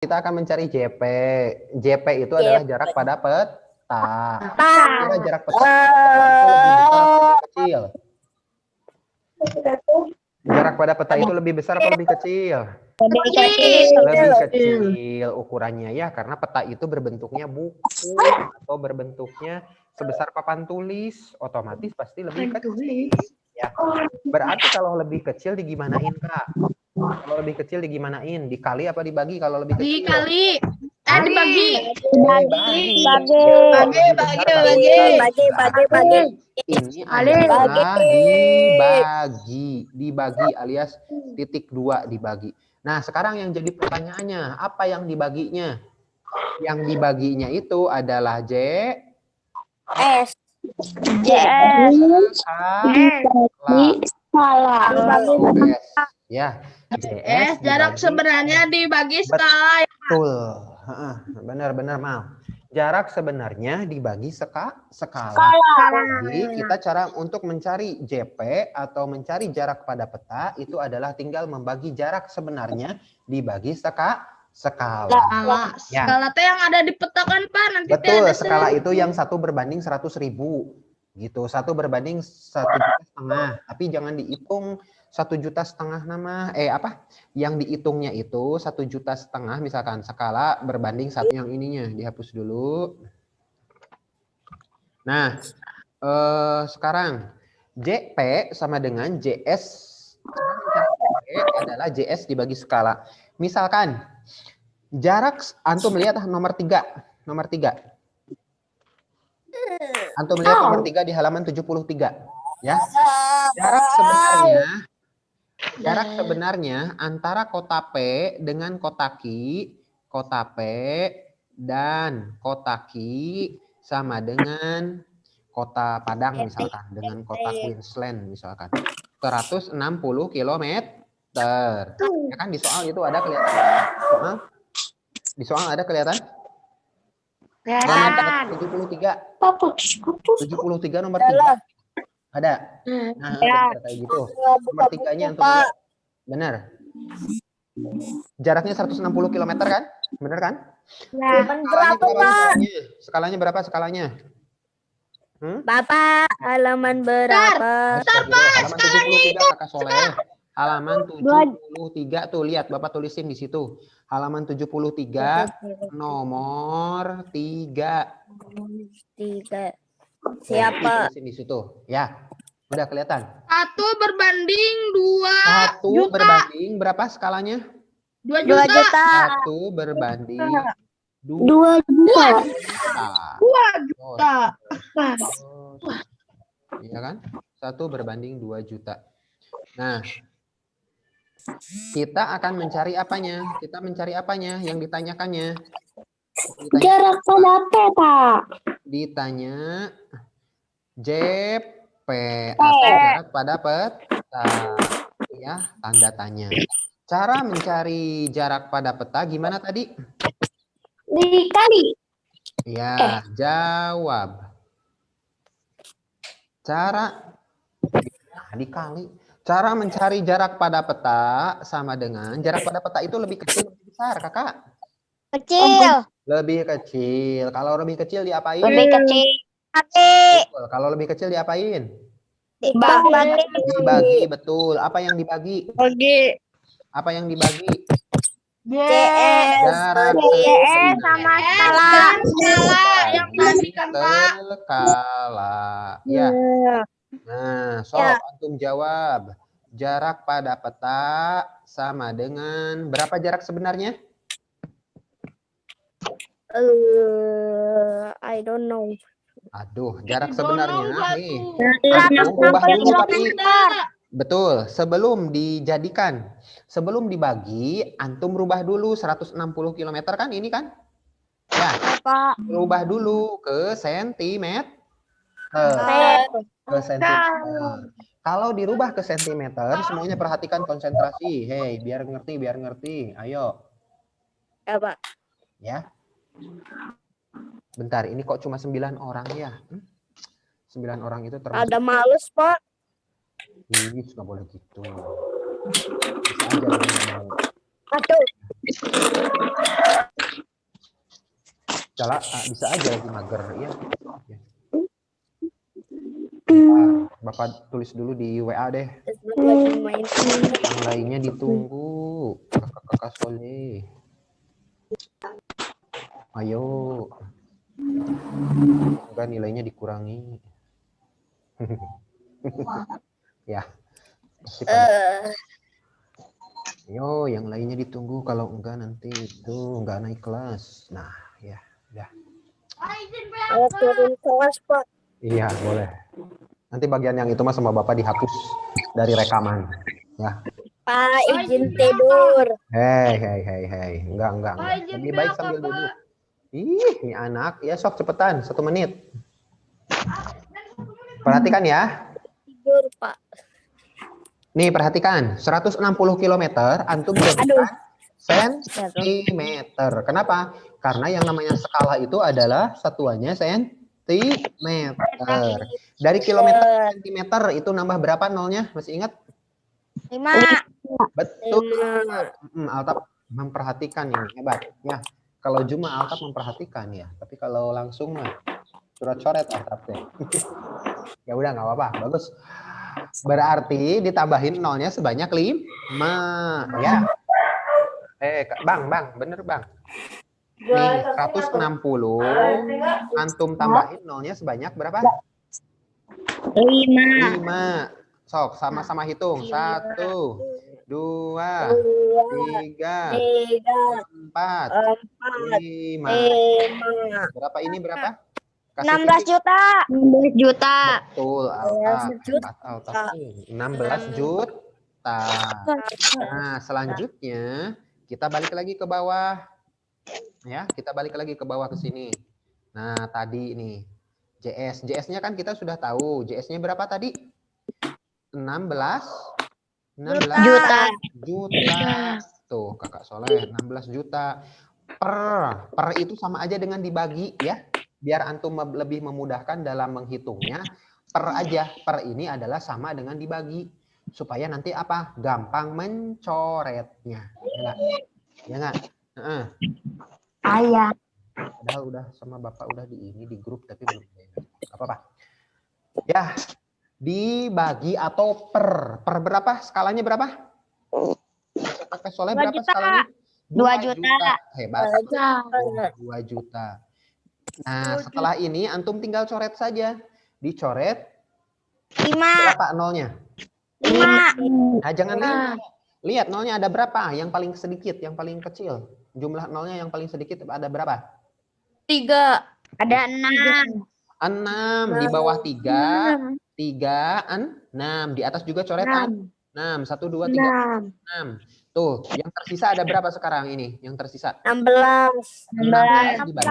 Kita akan mencari JP. JP itu adalah jarak pada peta. Kira jarak peta itu lebih besar atau lebih kecil? Jarak pada peta itu lebih besar atau lebih kecil? Lebih kecil. Lebih kecil ukurannya ya, karena peta itu berbentuknya buku atau berbentuknya sebesar papan tulis, otomatis pasti lebih kecil. Ya. Berarti kalau lebih kecil digimanain, Kak? Kalau lebih kecil digimanain? Dikali apa dibagi kalau lebih kecil? Dibagi. Ini adalah dibagi alias titik 2 dibagi. Nah, sekarang yang jadi pertanyaannya, apa yang dibaginya? Yang dibaginya itu adalah S. Ya, JS jarak sebenarnya dibagi skala. Betul. Benar-benar maaf. Jarak sebenarnya dibagi skala. Jadi kita cara untuk mencari JP atau mencari jarak pada peta itu adalah tinggal membagi jarak sebenarnya dibagi skala. Ya. Skala T yang ada di peta kan, Pak? Nanti betul, skala itu yang 1 berbanding 100.000 gitu. 1 berbanding 1,5 juta. Tapi jangan dihitung 1,5 juta nama. Yang dihitungnya itu 1,5 juta misalkan skala berbanding satu yang ininya dihapus dulu. Nah, sekarang JP sama dengan JS. JP adalah JS dibagi skala. Misalkan jarak antum lihat nomor 3. Antum lihat nomor 3 di halaman 73 ya. Jarak sebenarnya antara kota P dengan kota Q, dan kota Q sama dengan kota Padang misalkan, dengan kota Queensland misalkan. 160 km. Ya kan di soal itu ada kelihatan. Di soal ada kelihatan? 73. 73 nomor 3. Ada. Nah, kayak gitu. Nomor 3-nya antum lihat. Benar. Jaraknya 160 km kan? Benar kan? Skalanya berapa skalanya? Bapak, halaman berapa? Halaman 73 Kakak Soleh. Halaman 73 tuh lihat Bapak tulisin di situ. Halaman 73 nomor 3. Siapa? Tulisin di situ. Ya. Udah kelihatan. 1 berbanding 2 1 juta. berbanding berapa skalanya? 2 juta. 1 berbanding 2 juta. 2 juta. Iya kan? 1 berbanding 2 juta. Nah, kita akan mencari apanya? Kita mencari apanya yang ditanyakannya? Jarak pada peta. Ditanya JP atau jarak pada peta. Ya, tanda tanya. Cara mencari jarak pada peta gimana tadi? Dikali. Ya, jawab. Cara dikali. Cara mencari jarak pada peta sama dengan jarak pada peta itu lebih kecil lebih besar, Kakak? Kecil. Lebih kecil. Kalau lebih kecil diapain? Lebih kecil. Betul. Kalau lebih kecil diapain? Dibagi, betul. Apa yang dibagi? Apa yang dibagi? Jarak sama skala. Yang dibagikan, Pak. Skala. Ya. Nah, antum jawab. Jarak pada peta sama dengan berapa jarak sebenarnya? I don't know. Aduh, jarak sebenarnya nih. 160 km. Betul, sebelum dijadikan, sebelum dibagi, antum rubah dulu 160 km kan ini kan? Ya, rubah dulu ke sentimeter. Ke sentimeter. Kalau dirubah ke sentimeter, semuanya perhatikan konsentrasi. Hei, biar ngerti. Ayo. Apa? Ya. Bentar, ini kok cuma 9 orang ya? 9 orang itu termasuk. Ada males, Pak. Ih, nggak boleh gitu. Bisa aja lu mau. Aduh. Bisa aja lagi mager ya. Bentar, Bapak tulis dulu di WA deh. Lagi main. Yang lainnya ditunggu. Kakak Soleh. Ayo. Enggak, nilainya dikurangi. Ya. Pasti pada. Ayo, yang lainnya ditunggu. Kalau enggak nanti itu enggak naik kelas. Nah, ya, udah. Turun kelas, Pak. Iya, boleh. Nanti bagian yang itu mas sama Bapak dihapus dari rekaman. Ya. Pak, izin tidur. Hei. Enggak. Lebih baik sambil duduk. Ih, ini anak. Ya, sok cepetan. 1 menit. Perhatikan ya. Tidur, Pak. Nih, perhatikan. 160 km antum jadikan sentimeter. Kenapa? Karena yang namanya skala itu adalah satuannya sentimeter. Dari kilometer ke sentimeter itu nambah berapa nolnya? Masih ingat? 5. Betul. Altaf memperhatikan ini. Hebat. Ya. Kalau cuma Altaf memperhatikan ya. Tapi kalau langsung mah coret-coret Altaf deh. Ya udah nggak apa-apa. Bagus. Berarti ditambahin nolnya sebanyak 5. Ya. Bang. Bener Bang. Nih, 160. Antum tambahin nolnya sebanyak berapa? 5. Sok, sama-sama hitung. 1, 2, 3, 4, 5. Berapa ini berapa? 16 juta. 16 juta. Betul, Altaf. 16 juta. Nah, selanjutnya kita balik lagi ke bawah. Ya, kita balik lagi ke bawah ke sini. Nah, tadi nih JS-nya kan kita sudah tahu. JS-nya berapa tadi? 16 Juta. Tuh, Kakak Soleh, 16 juta. Per itu sama aja dengan dibagi ya. Biar antum lebih memudahkan dalam menghitungnya. Per aja. Per ini adalah sama dengan dibagi. Supaya nanti apa? Gampang mencoretnya. Ya enggak? Ayah. Udah sama Bapak udah di grup tapi belum. Apa-apa. Ya, dibagi atau per berapa? Skalanya berapa? Kakak Soleh berapa skalanya? 2 juta. Hebat. 2 juta. Nah, setelah ini antum tinggal coret saja. Dicoret 5. berapa nolnya? 5. Nah, jangan lihat nolnya ada berapa? Yang paling sedikit, yang paling kecil. Jumlah nolnya yang paling sedikit ada berapa? 3. Ada 6. 6 di bawah 3. 3, 6. Di atas juga coret 6. 1, 2, 3, 6. Tuh, yang tersisa ada berapa sekarang ini? Yang tersisa? 16. 16 dibagi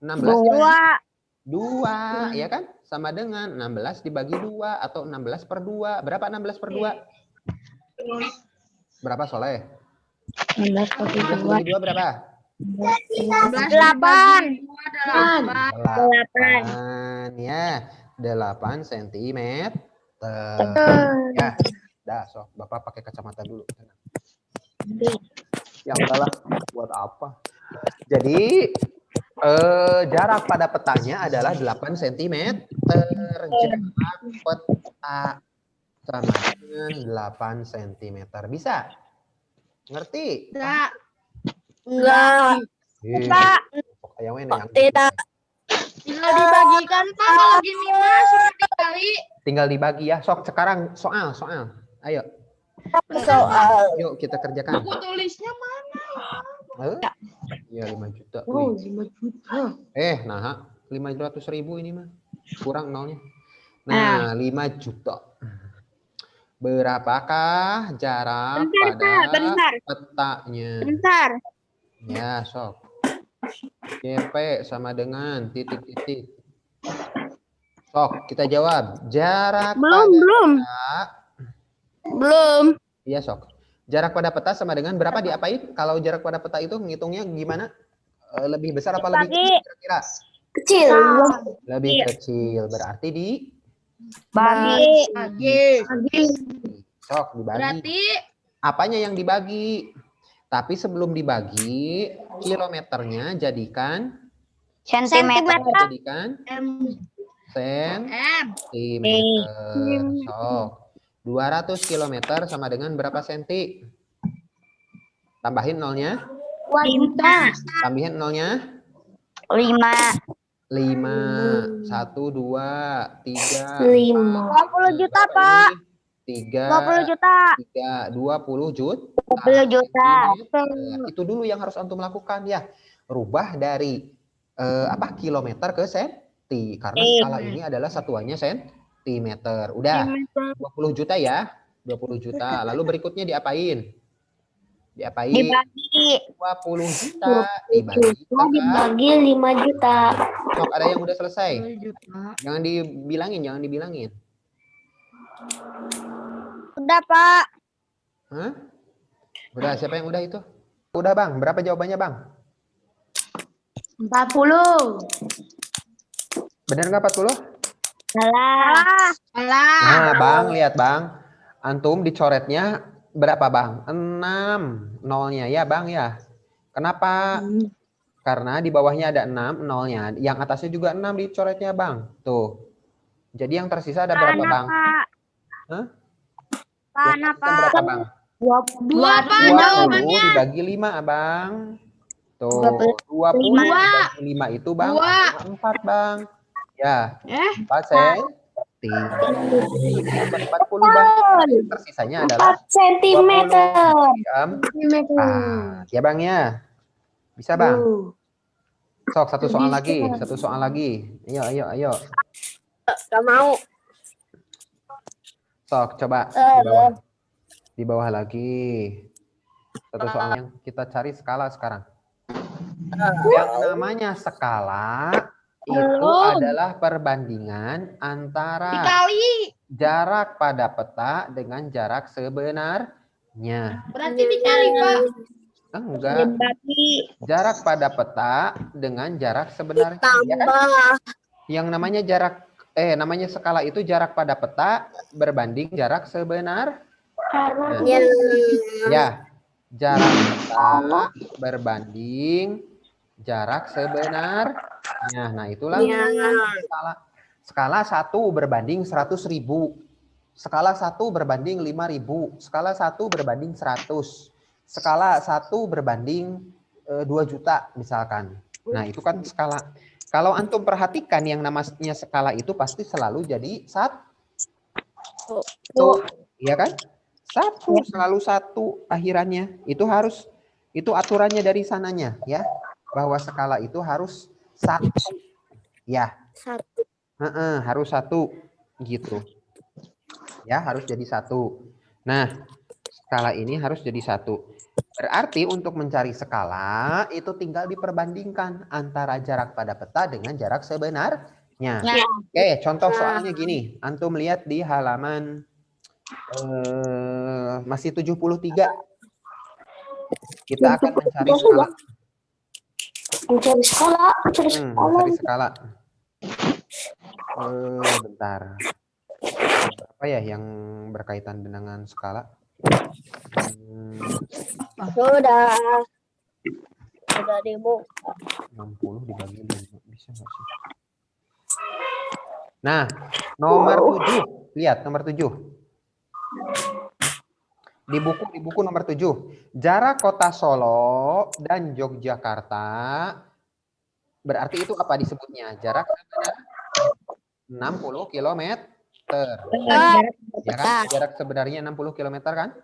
16 2. 2, ya kan? Sama dengan 16 dibagi 2 atau 16 per 2. Berapa 16 per 2? Berapa Soleh? 16 per 16 dibagi 2 berapa? 8. 8 ya. 8 cm. Ya. Dah, so Bapak pakai kacamata dulu. Ya udahlah, buat apa? Jadi jarak pada petanya adalah 8 cm. Jarak peta sama dengan 8 cm. Bisa? Ngerti? Enggak. Enggak. Tidak. Tinggal dibagikan Pak kalau gini Mas, sudah dikali. Tinggal dibagi ya. Sok sekarang soal. Ayo. Soal. Yuk kita kerjakan. Buku tulisnya mana? Ya 5 juta. Oh, Wih. 5 juta. Nah 500.000 ini mah. Kurang nolnya. Nah 5 juta. Berapakah jarak pada petanya? Bentar. Ya, sok. JP sama dengan titik-titik. Sok, kita jawab. Jarak Belum. Iya, sok. Jarak pada peta sama dengan berapa diapain? Kalau jarak pada peta itu ngitungnya gimana? Lebih besar apa lebih kecil kira-kira? Kecil. Lebih kecil. Berarti Bagi. Sok, dibagi. Berarti Apanya yang dibagi? Tapi sebelum dibagi, kilometernya jadikan Sentimeter. Jadikan M. sentimeter. Sok. 200 km sama dengan berapa senti? Tambahin nolnya. 2 juta. Tambahin nolnya. 5. 5. 1, 2, 3, 5. 20 juta, Pak. 3, 20 juta. 3, 20 juta. 20 juta. Itu dulu yang harus antum lakukan ya. Rubah dari kilometer ke senti. Karena skala ini adalah satuannya sentimeter. Udah. 20 juta ya. 20 juta. Lalu berikutnya diapain? Dibagi 20 juta dibagi 5 juta. Sok, ada yang udah selesai? Jangan dibilangin. Udah, Pak. Hah? Udah, siapa yang udah itu? Udah, Bang. Berapa jawabannya, Bang? 40. Benar nggak 40? Salah. Nah, Bang, lihat, Bang. Antum dicoretnya berapa, Bang? 6 nolnya ya, Bang ya. Kenapa? Karena di bawahnya ada 6 nolnya. Yang atasnya juga 6 dicoretnya, Bang. Tuh. Jadi yang tersisa ada berapa, Bang? Hah? Yang tersisa berapa, Bang? 20 dibagi 5, Abang. Tuh, 20 dibagi 5 itu, Bang, 4, Bang. Ya. 4 senti. 40, Bang. Tersisanya adalah 4 sentimeter. Ya, Bang ya. Bisa, Bang? Sok, satu soal lagi. Ayo. Gak mau. Sok, coba di bawah lagi. Satu soal yang kita cari skala sekarang. Yang namanya skala itu adalah perbandingan antara jarak pada peta dengan jarak sebenarnya. Berarti dicari, Pak. Enggak. Jarak pada peta dengan jarak sebenarnya. Ya kan? Yang namanya namanya skala itu jarak pada peta berbanding jarak sebenarnya. Ya, jarak peta berbanding jarak sebenarnya. Nah, itulah skala. Skala 1 berbanding 100.000. Skala 1 berbanding 5.000. Skala 1 berbanding 100. Skala 1 berbanding 2 juta misalkan. Nah, itu kan skala. Kalau antum perhatikan yang namanya skala itu pasti selalu jadi 1. Iya kan? 1, selalu 1 akhirannya. Itu aturannya dari sananya ya. Bahwa skala itu harus 1. Ya. 1. Harus 1 gitu. Ya, harus jadi 1. Nah, skala ini harus jadi 1. Berarti untuk mencari skala itu tinggal diperbandingkan antara jarak pada peta dengan jarak sebenarnya. Oke, contoh soalnya gini. Antum lihat di halaman masih 73. Kita akan mencari skala. Mencari skala. Bentar. Apa ya yang berkaitan dengan skala? Sudah dibuka. 60 dibagi 5 bisa nggak sih? Nah, nomor 7. Lihat nomor 7. Di buku nomor 7. Jarak kota Solo dan Yogyakarta berarti itu apa disebutnya? Jarak 60 km. Ya kan? Jarak sebenarnya 60 km kan?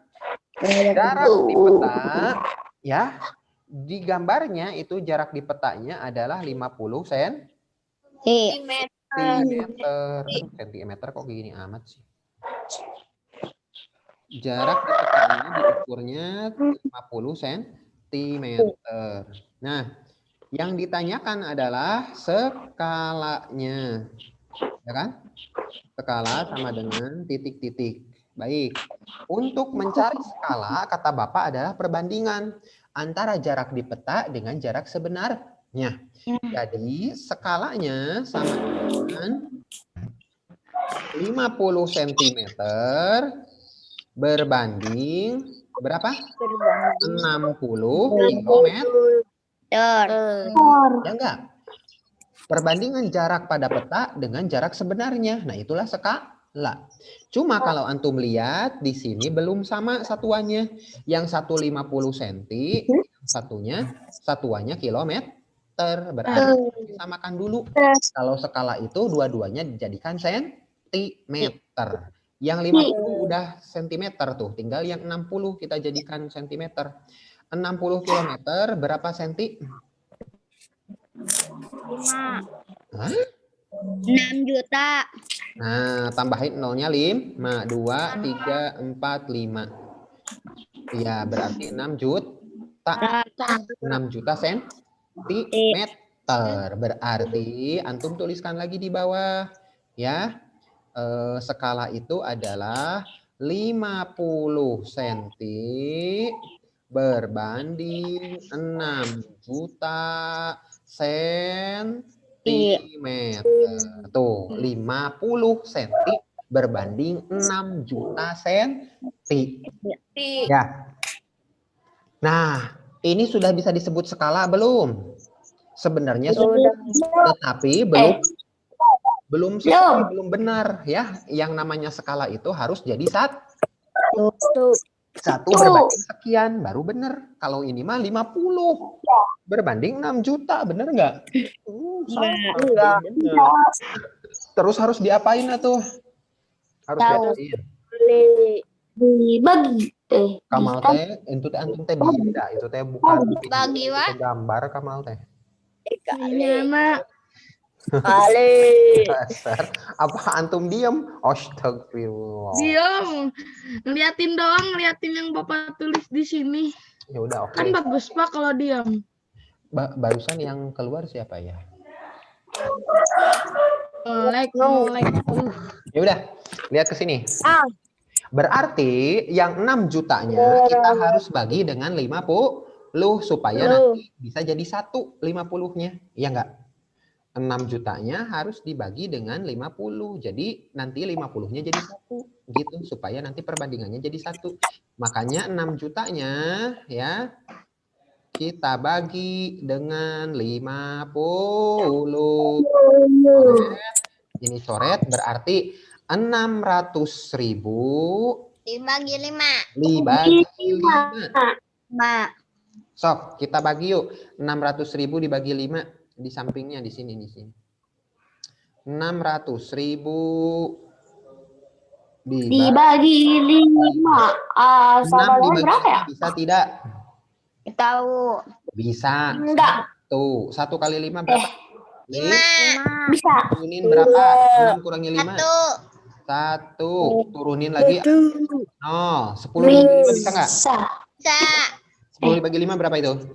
Jarak di peta ya, di gambarnya itu jarak di petanya adalah 50 sentimeter. Sentimeter kok gini amat sih? Jarak di petanya diukurnya 50 sentimeter. Nah, yang ditanyakan adalah skalanya. Ya kan? Skala sama dengan titik-titik. Baik. Untuk mencari skala, kata Bapak adalah perbandingan antara jarak di peta dengan jarak sebenarnya. Jadi, skalanya sama dengan 50 cm berbanding berapa? 60 km. Ya enggak? Perbandingan jarak pada peta dengan jarak sebenarnya. Nah, itulah skala. Cuma kalau antum lihat di sini belum sama satuannya. Yang satu 50 cm, satuannya kilometer. Berarti disamakan dulu. Kalau skala itu dua-duanya dijadikan sentimeter. Yang 50 udah sentimeter tuh, tinggal yang 60 kita jadikan sentimeter. 60 kilometer berapa senti? 5. Hah? 6 juta. Nah, tambahin nolnya 5, 2, 3, 4, 5. Iya, berarti 6 juta. 6 juta sentimeter. Berarti antum tuliskan lagi di bawah. Ya, skala itu adalah 50 cm berbanding 6 juta sentimeter. Tuh, 50 cm berbanding 6 juta senti. Ya. Nah, ini sudah bisa disebut skala belum? Sebenarnya sudah, tetapi belum sesuai, belum benar ya. Yang namanya skala itu harus jadi satu berbanding sekian baru benar. Kalau ini mah 50 berbanding 6 juta, bener nggak? Enggak. Terus harus diapain tuh? Harus diapain? Dibagi. Kamal teh, itu teh antum teh bida, itu teh bukan Bagi, Wak. gambar Kamal teh. Iya, Mak. Kali. Apa antum diem? Astagfirullah. Diam. Ngeliatin doang, ngeliatin yang Bapak tulis di sini. Ya udah, oke. Kan bagus, Pak, kalau diam. Barusan yang keluar siapa ya? Like. Ya udah, lihat ke sini. Berarti yang 6 jutanya kita harus bagi dengan 50 supaya nanti bisa jadi 1 50-nya. Iya enggak? 6 jutanya harus dibagi dengan 50. Jadi nanti 50-nya jadi 1 gitu supaya nanti perbandingannya jadi 1. Makanya 6 jutanya ya kita bagi dengan 50. Ini coret berarti 600.000 Dibagi 5. dibagi 5. Mak. Sok, kita bagi yuk. 600.000 dibagi 5 di sampingnya di sini 600.000 dibagi 5. Sama berapa ya? Bisa tidak? Tahu. Bisa. Enggak. Tuh, 1 kali 5 berapa? 5. Bisa. Turunin berapa? 6 kurangi 5. 1. Turunin lagi. 0. 10 dibagi 5 bisa nggak? Bisa. 10 dibagi 5 berapa itu?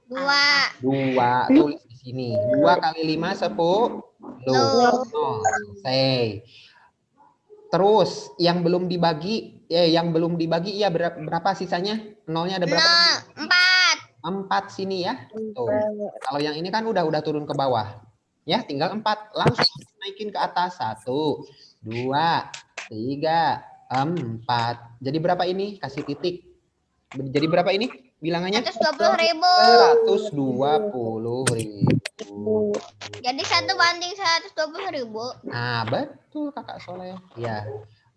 2. 2. Tulis di sini. 2 kali 5 10. Selesai. Terus yang belum dibagi ya berapa sisanya? Nolnya ada berapa? 4 sini ya. Tuh. Kalau yang ini kan udah turun ke bawah. Ya, tinggal 4. Langsung naikin ke atas. 1, 2, 3, 4. Jadi berapa ini? Kasih titik. Jadi berapa ini? Bilangannya? 120.000. 120.000. Jadi 1 banding 120.000. Nah, betul Kakak Soleh. Ya.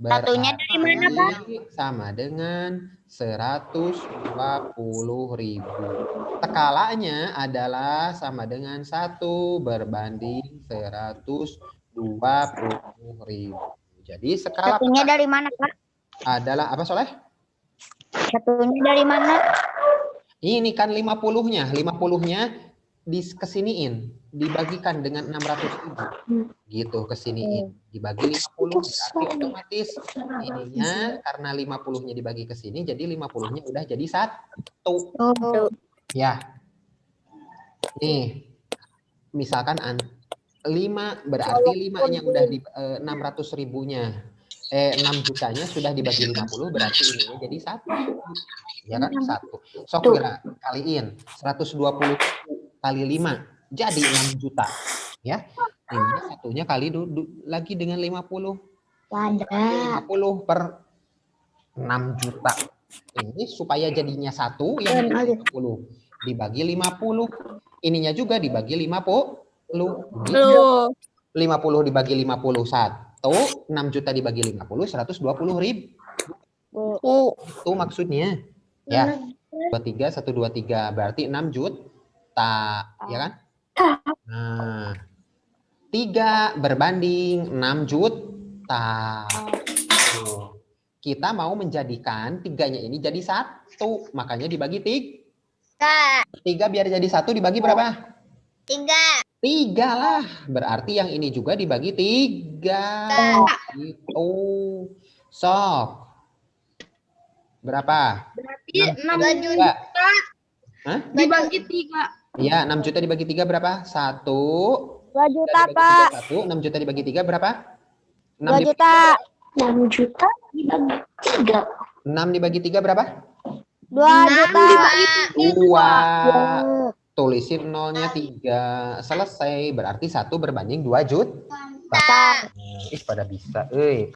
Satunya dari mana, Pak? Sama dengan 120.000. Skalanya adalah sama dengan 1 berbanding 120.000. Jadi skala Satunya dari mana, Pak? adalah apa Soleh? Satunya dari mana? Ini kan 50-nya. 50-nya kesiniin. Dibagikan dengan 600.000. Gitu kesiniin. Dibagi 50. Berarti otomatis ininya karena 50-nya dibagi ke sini. Jadi 50-nya udah jadi 1. Ya. Nih. Misalkan 5 berarti 5-nya udah di 600.000-nya. 6 jutanya sudah dibagi 50 berarti ininya jadi 1. Ya kan? 1. Sok kaliin 120 kali 5 jadi 6 juta. Ya. Ini satunya kali lagi dengan 50. 50 per 6 juta. Ini supaya jadinya 1 yang 50 dibagi 50. Ininya juga dibagi 50. Lu. Lu. 50 dibagi 51, 6 juta dibagi 50, 120.000. Itu maksudnya. Ya. 23, 123 berarti 6 juta, ya kan? Nah, 3 berbanding 6 juta. Tuh. Kita mau menjadikan 3-nya ini jadi 1, makanya dibagi 3. 3 biar jadi 1 dibagi berapa? 3 lah. Berarti yang ini juga dibagi 3. Gitu. Sok. Berapa? Berarti 6 juta. juta Hah? dibagi 3. Iya, 6 juta dibagi 3 berapa? 1. 2 juta, Pak. 6 juta dibagi 3 berapa? 2 juta. 6 juta dibagi 3. 6 dibagi 3 berapa? 2 juta. 2. Tulisin nolnya 3. Selesai. Berarti 1 berbanding 2 juta. Ih, pada bisa.